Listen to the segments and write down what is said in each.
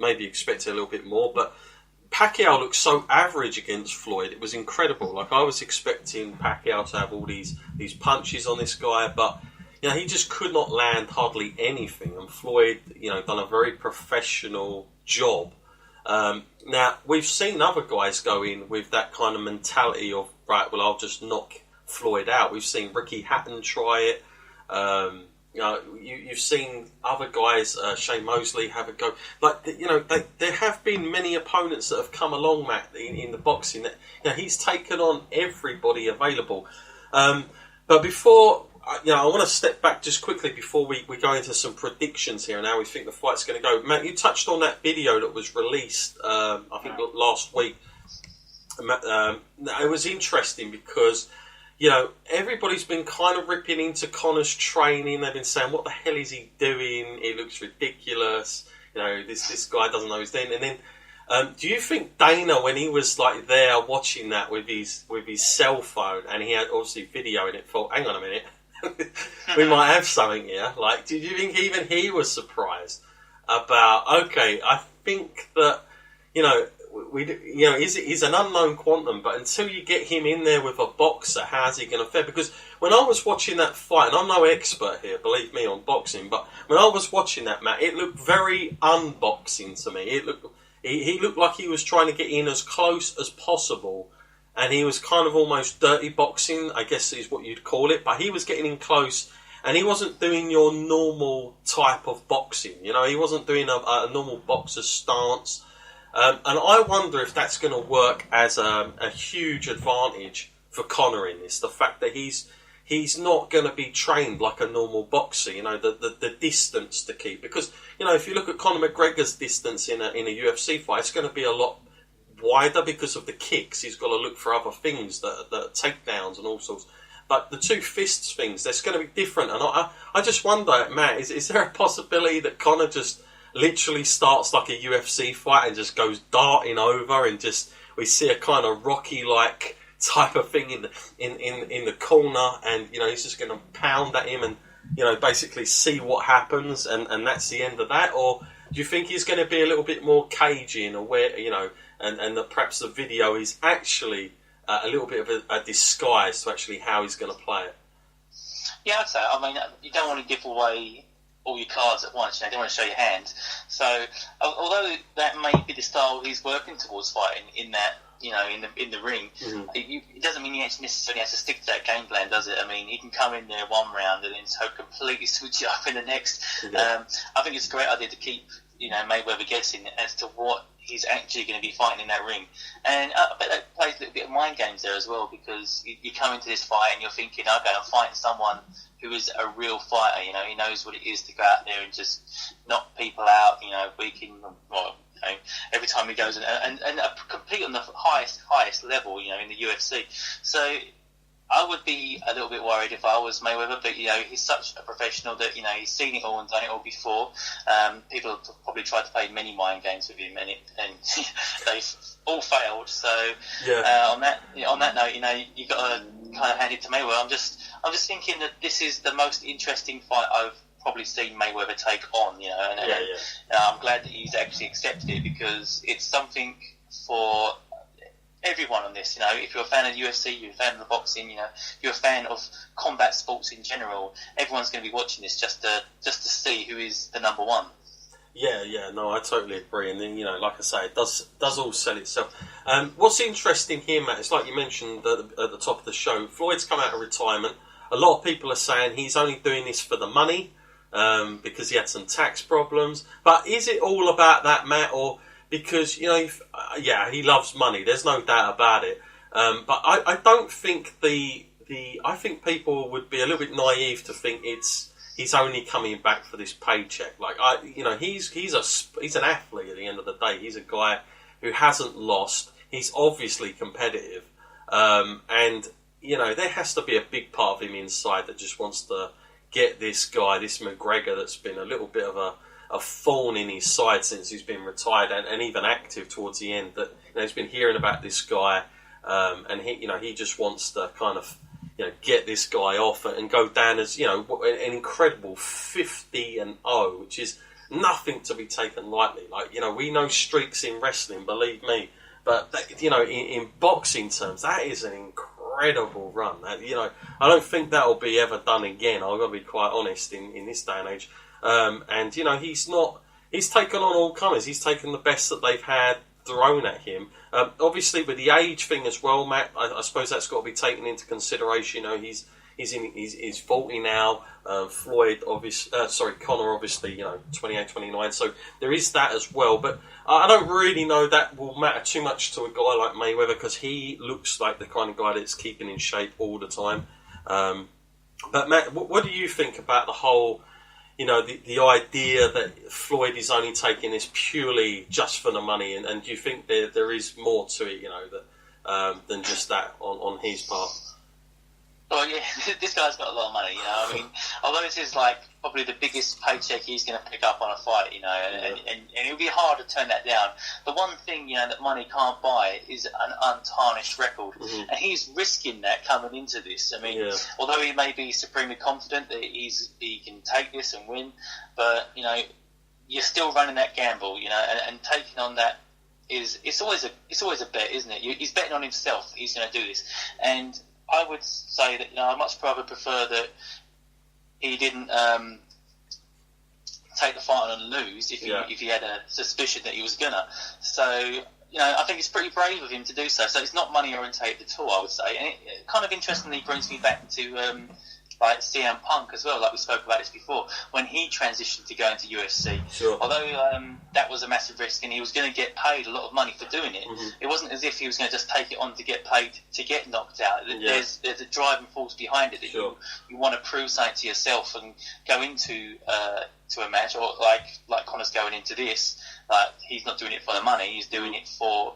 maybe expected a little bit more, but Pacquiao looked so average against Floyd. It was incredible. Like, I was expecting Pacquiao to have all these punches on this guy, but he just could not land hardly anything. And Floyd, done a very professional job. Now, we've seen other guys go in with that kind of mentality of, right, well, I'll just knock Floyd out. We've seen Ricky Hatton try it. You've seen other guys, Shane Mosley, have a go. Like, there have been many opponents that have come along, Matt, in the boxing that he's taken on everybody available. But before, I want to step back just quickly before we go into some predictions here and how we think the fight's going to go. Matt, you touched on that video that was released, I think last week. It was interesting because, everybody's been kind of ripping into Conor's training. They've been saying, what the hell is he doing? It looks ridiculous. This guy doesn't know he's doing. And then, do you think Dana, when he was like there watching that with his cell phone, and he had obviously video in it, thought, hang on a minute, we might have something here. Like, did you think even he was surprised about? Okay, I think that he's an unknown quantum, but until you get him in there with a boxer, how's he going to fare? Because when I was watching that fight, and I'm no expert here, believe me, on boxing, but when I was watching that, Matt, it looked very unboxing to me. He looked like he was trying to get in as close as possible. And he was kind of almost dirty boxing, I guess is what you'd call it. But he was getting in close, and he wasn't doing your normal type of boxing. He wasn't doing a normal boxer stance. And I wonder if that's going to work as a huge advantage for Conor in this. The fact that he's not going to be trained like a normal boxer. The distance to keep. Because, if you look at Conor McGregor's distance in a UFC fight, it's going to be a lot wider because of the kicks. He's got to look for other things that are takedowns and all sorts. But the two fists things, that's going to be different. And I just wonder, Matt, is there a possibility that Conor just literally starts like a UFC fight and just goes darting over, and just we see a kind of Rocky-like type of thing in the corner, and he's just going to pound at him and basically see what happens, and that's the end of that? Or do you think he's going to be a little bit more cagey and aware, and that perhaps the video is actually a little bit of a disguise to actually how he's going to play it? Yeah, I'd say. I mean, you don't want to give away all your cards at once. You don't want to show your hand. So, although that may be the style he's working towards fighting in that, in the ring, it doesn't mean he actually necessarily has to stick to that game plan, does it? I mean, he can come in there one round and then so completely switch it up in the next. Yeah. I think it's a great idea to keep Mayweather guessing as to what he's actually going to be fighting in that ring. And I bet that plays a little bit of mind games there as well, because you come into this fight and you're thinking, okay, I'm fighting someone who is a real fighter. He knows what it is to go out there and just knock people out, every time he goes and compete on the highest level, in the UFC. So I would be a little bit worried if I was Mayweather, but he's such a professional that he's seen it all and done it all before. People have probably tried to play many mind games with him, and they've all failed. So yeah. On that note, you got to kind of hand it to Mayweather. I'm just thinking that this is the most interesting fight I've probably seen Mayweather take on. I'm glad that he's actually accepted it, because it's something for everyone on this. If you're a fan of the UFC, you're a fan of the boxing, you're a fan of combat sports in general, everyone's going to be watching this just to see who is the number one. Yeah, no, I totally agree. And then, like I say, it does all sell itself. What's interesting here, Matt, is like you mentioned at the top of the show, Floyd's come out of retirement. A lot of people are saying he's only doing this for the money, because he had some tax problems. But is it all about that, Matt, or because, he loves money, there's no doubt about it. But I don't think I think people would be a little bit naive to think he's only coming back for this paycheck. Like, he's an athlete at the end of the day. He's a guy who hasn't lost. He's obviously competitive. And, there has to be a big part of him inside that just wants to get this guy, this McGregor that's been a little bit of a thorn in his side since he's been retired and even active towards the end, that he's been hearing about this guy, and he just wants to kind of get this guy off and go down as an incredible 50-0, which is nothing to be taken lightly. Like, you know, we know streaks in wrestling, believe me, but that, you know, in boxing terms, that is an incredible run. You know, I don't think that'll be ever done again. I've got to be quite honest in this day and age. And you know, he's taken on all comers. He's taken the best that they've had thrown at him. Obviously, with the age thing as well, Matt, I suppose that's got to be taken into consideration. You know, he's 40 now. Conor, obviously, you know, 28, 29. So there is that as well. But I don't really know that will matter too much to a guy like Mayweather, because he looks like the kind of guy that's keeping in shape all the time. But Matt, what do you think about the whole, you know, the idea that Floyd is only taking this purely just for the money, and do you think there is more to it, you know, that than just that on his part? Well, yeah, this guy's got a lot of money, you know. I mean, although this is like probably the biggest paycheck he's going to pick up on a fight, you know, and it'll be hard to turn that down. The one thing, you know, that money can't buy is an untarnished record, and he's risking that coming into this. I mean, although he may be supremely confident that he can take this and win, but you know, you're still running that gamble, you know, and taking on that it's always a bet, isn't it? He's betting on himself. He's going to do this, and I would say that, you know, I much rather prefer that he didn't take the fight on and lose if he had a suspicion that he was gonna. So, you know, I think it's pretty brave of him to do so. So it's not money orientated at all, I would say. And it kind of interestingly brings me back to like CM Punk as well, like we spoke about this before, when he transitioned to go into UFC. Sure. Although that was a massive risk and he was going to get paid a lot of money for doing it, it wasn't as if he was going to just take it on to get paid to get knocked out. There's a driving force behind it that you want to prove something to yourself and go into to a match, or like Conor's going into this. Like, he's not doing it for the money, he's doing it for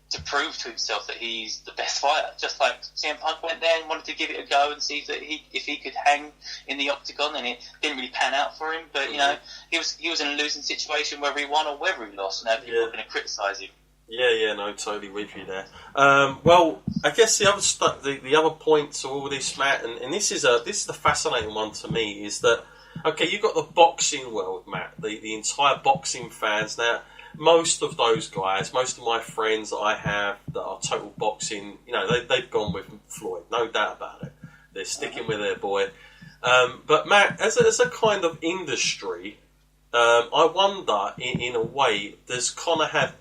to prove to himself that he's the best fighter. Just like CM Punk went there and wanted to give it a go and see if he could hang in the octagon, and it didn't really pan out for him. But you know, he was in a losing situation whether he won or whether he lost. Now people are going to criticise him. Yeah, no, totally with you there. Well, I guess the other point to all this, Matt, and this is the fascinating one to me, is that okay, you've got the boxing world, Matt, the entire boxing fans now. Most of those guys, most of my friends that I have that are total boxing, you know, they've gone with Floyd, no doubt about it. They're sticking with their boy. But Matt, as a kind of industry, I wonder, in a way, does Conor have...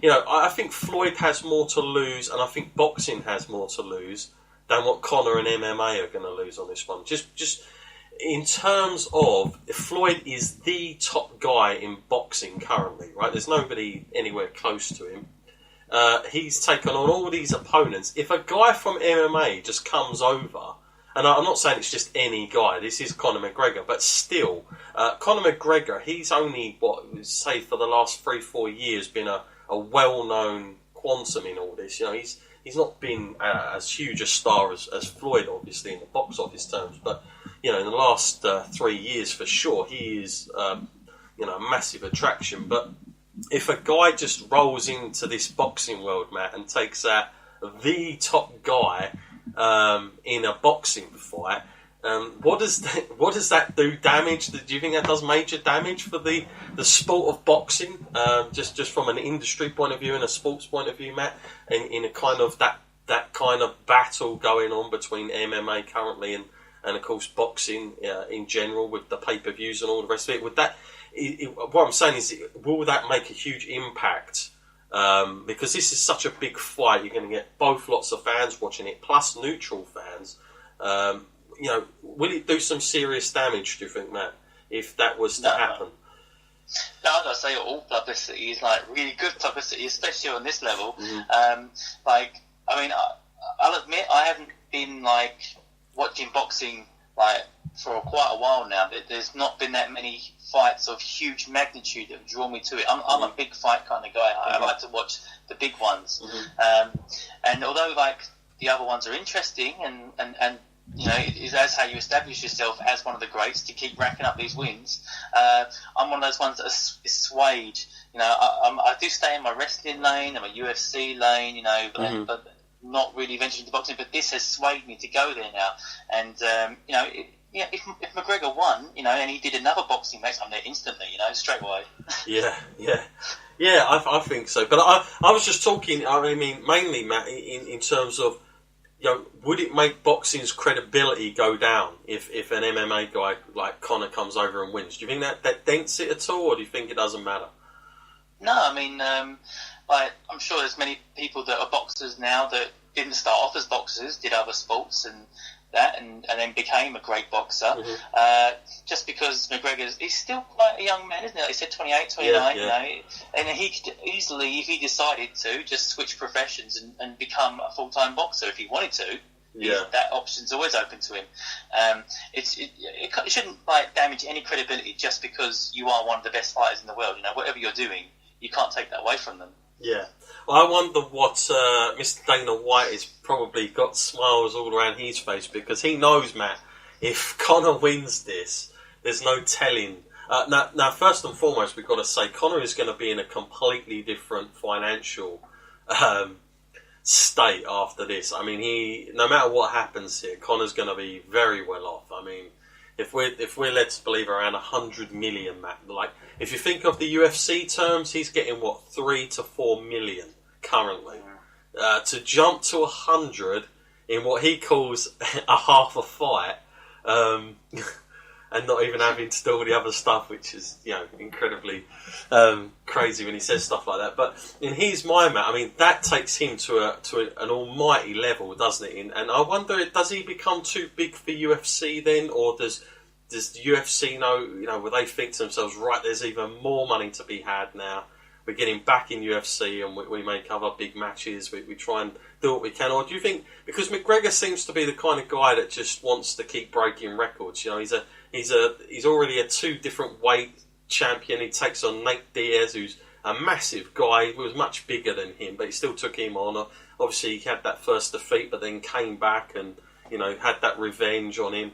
You know, I think Floyd has more to lose, and I think boxing has more to lose than what Conor and MMA are going to lose on this one. Just in terms of, Floyd is the top guy in boxing currently, right? There's nobody anywhere close to him. He's taken on all these opponents. If a guy from MMA just comes over, and I'm not saying it's just any guy, this is Conor McGregor, but still, Conor McGregor, he's only, say for the last 3-4 years, been a well-known quantum in all this. You know, he's not been as huge a star as Floyd, obviously, in the box office terms, but you know, in the last 3 years, for sure, he is, you know, a massive attraction. But if a guy just rolls into this boxing world, Matt, and takes out the top guy in a boxing fight, what does that do damage? Do you think that does major damage for the sport of boxing? Just from an industry point of view and a sports point of view, Matt, in a kind of that kind of battle going on between MMA currently and of course boxing in general, with the pay-per-views and all the rest of it. Would that? What I'm saying is, will that make a huge impact? Because this is such a big fight, you're going to get both lots of fans watching it, plus neutral fans. You know, will it do some serious damage, do you think, Matt, if that was to happen? No, I've got to say, all publicity is really good publicity, especially on this level. I mean, I'll admit I haven't been watching boxing for quite a while now. There's not been that many fights of huge magnitude that have drawn me to it. I'm a big fight kind of guy. I like to watch the big ones. And although the other ones are interesting and you know, that's how you establish yourself as one of the greats, to keep racking up these wins. I'm one of those ones that is swayed. You know, I do stay in my wrestling lane, I'm a UFC lane, you know, but not really venturing into boxing. But this has swayed me to go there now. And, you know, yeah, if McGregor won, you know, and he did another boxing match, I'm there instantly, you know, straight away. Yeah, I think so. But I was just talking, I mean, mainly, Matt, in terms of, you know, would it make boxing's credibility go down if an MMA guy like Conor comes over and wins? Do you think that dents it at all, or do you think it doesn't matter? No, I mean, like, I'm sure there's many people that are boxers now that didn't start off as boxers, did other sports and that, and then became a great boxer. Mm-hmm. Just because he's still quite a young man, isn't he? Like he said 28, 29, you know, and he could easily, if he decided to, just switch professions and become a full-time boxer if he wanted to. Yeah. That option's always open to him. It shouldn't like damage any credibility just because you are one of the best fighters in the world. You know, whatever you're doing, you can't take that away from them. Yeah. Well, I wonder what Mr. Dana White has probably got smiles all around his face, because he knows, Matt, if Conor wins this, there's no telling. Now, first and foremost, we've got to say Conor is going to be in a completely different financial state after this. I mean, no matter what happens here, Conor's going to be very well off. I mean, if we're led to believe around 100 million, Matt, like if you think of the UFC terms, he's getting what, 3 to 4 million currently. To jump to 100 in what he calls a half a fight, and not even having to do all the other stuff, which is, you know, incredibly crazy when he says stuff like that. But in his mind, Matt, I mean, that takes him to an almighty level, doesn't it? And I wonder, does he become too big for UFC then, or does the UFC know, you know, will they think to themselves, right, there's even more money to be had now, we're getting back in UFC and we make other big matches, we try and do what we can? Or do you think, because McGregor seems to be the kind of guy that just wants to keep breaking records, you know, he's already a 2 different weight champion, he takes on Nate Diaz, who's a massive guy, who was much bigger than him, but he still took him on. Obviously he had that first defeat, but then came back and, you know, had that revenge on him.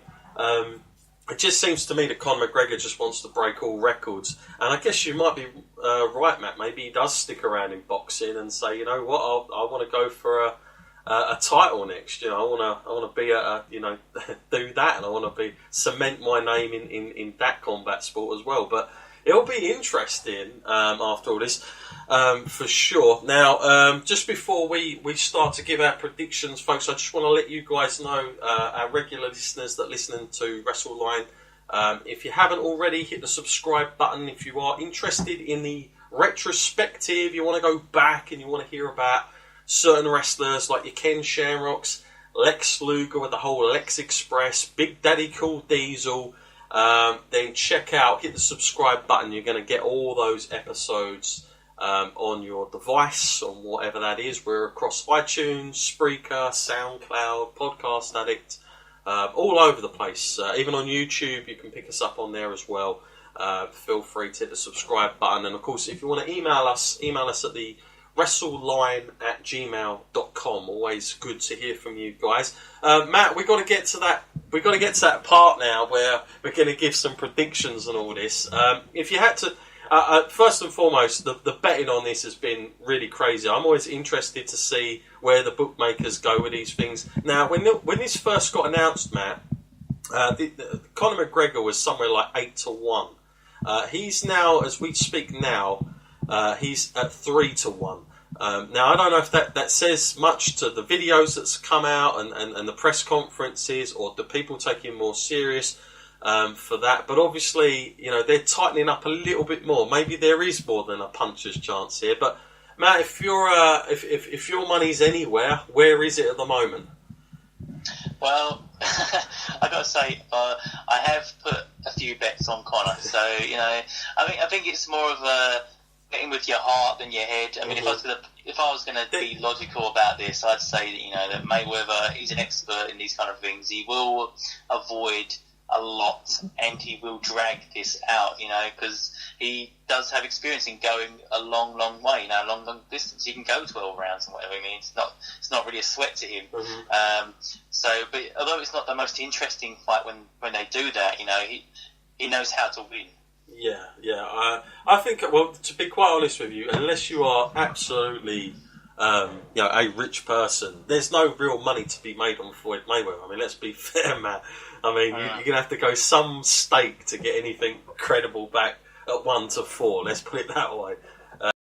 It just seems to me that Conor McGregor just wants to break all records. And I guess you might be right, Matt. Maybe he does stick around in boxing and say, you know what, I want to go for a title next. You know, I want to be do that, and I want to cement my name in that combat sport as well. But it'll be interesting after all this, for sure. Now, just before we start to give our predictions, folks, I just want to let you guys know, our regular listeners that are listening to WrestleLine, if you haven't already, hit the subscribe button. If you are interested in the retrospective, you want to go back and you want to hear about certain wrestlers like your Ken Shamrocks, Lex Luger with the whole Lex Express, Big Daddy Cool Diesel, then hit the subscribe button. You're going to get all those episodes on your device, on whatever that is. We're across iTunes, Spreaker, SoundCloud, Podcast Addict, all over the place. Even on YouTube, you can pick us up on there as well. Feel free to hit the subscribe button. And of course, if you want to email us at the wrestleline@gmail.com. Always good to hear from you guys. Matt, we've got to get to that part now where we're going to give some predictions and all this. If you had to, first and foremost, the betting on this has been really crazy. I'm always interested to see where the bookmakers go with these things. Now, when this first got announced, Matt, Conor McGregor was somewhere like 8 to 1. He's now, as we speak now, he's at 3 to 1. Now, I don't know if that says much to the videos that's come out and the press conferences, or do people take him more serious for that? But obviously, you know, they're tightening up a little bit more. Maybe there is more than a puncher's chance here. But Matt, if your money's anywhere, where is it at the moment? Well, I got to say, I have put a few bets on Conor. So, you know, I think it's more of a betting with your heart than your head. I mean, mm-hmm. if I was going to be logical about this, I'd say that, you know, that Mayweather, he's an expert in these kind of things. He will avoid a lot, and he will drag this out, you know, because he does have experience in going a long, long way, you know, a long, long distance. He can go 12 rounds and whatever. I mean, it's not really a sweat to him. Mm-hmm. But although it's not the most interesting fight when they do that, you know, he knows how to win. Yeah. I think, well, to be quite honest with you, unless you are absolutely a rich person. There's no real money to be made on Floyd Mayweather. I mean, let's be fair, Matt. I mean, you're going to have to go some stake to get anything credible back at 1 to 4. Let's put it that way.